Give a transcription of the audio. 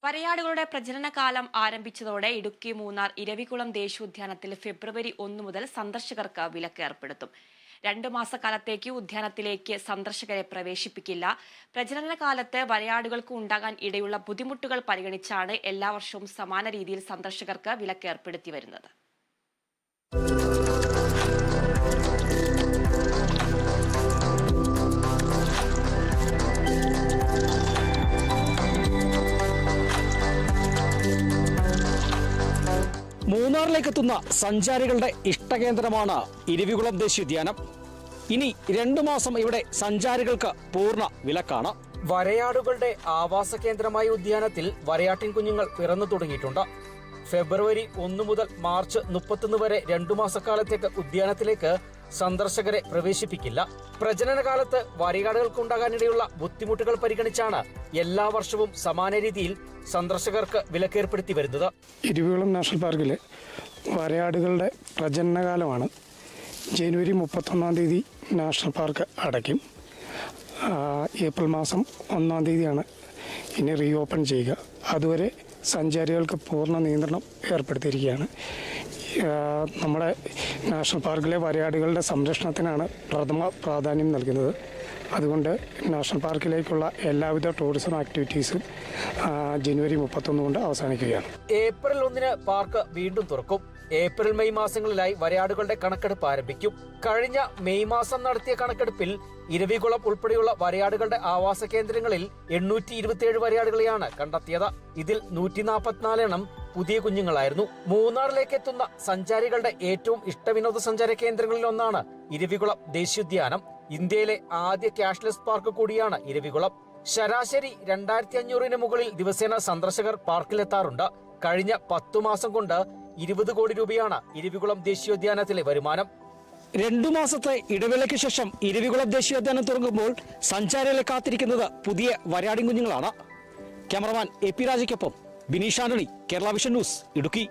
വരയാടുകളുടെ പ്രജനനകാലം ആരംഭിച്ചതോടെ ഇടുക്കി മൂന്നാർ ഇരവികുളം ദേശീയോദ്യാനത്തിൽ ഫെബ്രുവരി 1 മുതൽ സന്ദർശകർക്ക് വിലക്ക് ഏർപ്പെടുത്തും. 2 മാസക്കാലത്തേക്ക് ഉദ്യാനത്തിലേക്ക് സന്ദർശകരെ പ്രവേശിപ്പിക്കില്ല. പ്രജനനകാലത്ത് വരയാടുകൾക്ക് ഉണ്ടാകാൻ ഇടയുള്ള ബുദ്ധിമുട്ടുകൾ പരിഗണിച്ചാണ് എല്ലാ വർഷവും സമാന രീതിയിൽ സന്ദർശകർക്ക് വിലക്ക് ഏർപ്പെടുത്തി വരുന്നത്. മൂന്നാറിലേക്കെത്തുന്ന സഞ്ചാരികളുടെ ഇഷ്ടകേന്ദ്രമാണ് ഇരവികുളം ദേശീയോദ്യാനം. ഇനി 2 മാസം ഇവിടെ സഞ്ചാരികൾക്ക് പൂർണ്ണ വിലക്കാണ്. വരയാടുകളുടെ ആവാസ കേന്ദ്രമായ ഉദ്യാനത്തിൽ വരയാട്ടിൻ കുഞ്ഞുങ്ങൾ പിറന്നു തുടങ്ങിയിട്ടുണ്ട്. ഫെബ്രുവരി 1 മുതൽ മാർച്ച് 31 വരെ 2 മാസക്കാലത്തേക്ക് ഉദ്യാനത്തിലേക്ക് സന്ദർശകരെ പ്രവേശിപ്പിക്കില്ല. പ്രജനനകാലത്ത് വരയാടുകൾക്കുണ്ടാകാനിടയുള്ള ബുദ്ധിമുട്ടുകൾ പരിഗണിച്ചാണ് എല്ലാ വർഷവും സമാന രീതിയിൽ സന്ദർശകർക്ക് വിലക്കേർപ്പെടുത്തി വരുന്നത്. ഇരവികുളം നാഷണൽ പാർക്കിലെ വരയാടുകളുടെ പ്രജനനകാലമാണ്. ജനുവരി 31 തീയതി നാഷണൽ പാർക്ക് അടയ്ക്കും. ഏപ്രിൽ മാസം 1 തീയതിയാണ് ഇനി റീ ഓപ്പൺ ചെയ്യുക. അതുവരെ സഞ്ചാരികൾക്ക് പൂർണ്ണ നിയന്ത്രണം ഏർപ്പെടുത്തിയിരിക്കുകയാണ്. നമ്മുടെ നാഷണൽ പാർക്കിലെ വരയാടുകളുടെ സംരക്ഷണത്തിനാണ് പ്രഥമ പ്രാധാന്യം നൽകുന്നത്. അതുകൊണ്ട് നാഷണൽ പാർക്കിലേക്കുള്ള എല്ലാവിധ ടൂറിസം ആക്ടിവിറ്റീസും ജനുവരി 31 കൊണ്ട് അവസാനിക്കുകയാണ്. ഏപ്രിൽ 1 പാർക്ക് വീണ്ടും തുറക്കും. ഏപ്രിൽ മെയ് മാസങ്ങളിലായി വരയാടുകളുടെ കണക്കെടുപ്പ് ആരംഭിക്കും. കഴിഞ്ഞ മെയ് മാസം നടത്തിയ കണക്കെടുപ്പിൽ ഇരവികുളം ഉൾപ്പെടെയുള്ള വരയാടുകളുടെ ആവാസ കേന്ദ്രങ്ങളിൽ 827 വരയാടുകളെയാണ് കണ്ടെത്തിയത്. ഇതിൽ 144 എണ്ണം പുതിയ കുഞ്ഞുങ്ങളായിരുന്നു. മൂന്നാറിലേക്ക് എത്തുന്ന സഞ്ചാരികളുടെ ഏറ്റവും ഇഷ്ടവിനോദസഞ്ചാര കേന്ദ്രങ്ങളിൽ ഒന്നാണ് ഇരവികുളം ദേശീയോദ്യാനം. ഇന്ത്യയിലെ ആദ്യ ക്യാഷ്ലെസ് പാർക്ക് കൂടിയാണ് ഇരവികുളം. ശരാശരി 2500 മുകളിൽ ദിവസേന സന്ദർശകർ പാർക്കിലെത്താറുണ്ട്. കഴിഞ്ഞ 10 മാസം കൊണ്ട് 20 കോടി രൂപയാണ് ഇരവികുളം ദേശീയോദ്യാനത്തിലെ വരുമാനം. 2 മാസത്തെ ഇടവേളയ്ക്ക് ശേഷം ഇരവികുളം ദേശീയോദ്യാനം തുടങ്ങുമ്പോൾ സഞ്ചാരികളെ കാത്തിരിക്കുന്നത് പുതിയ വരയാടിൻ കുഞ്ഞുങ്ങളാണ്. ക്യാമറമാൻ AP രാജയ്ക്കൊപ്പം ബിനീഷ് ആന്റണി, കേരള വിഷൻ ന്യൂസ്, ഇടുക്കി.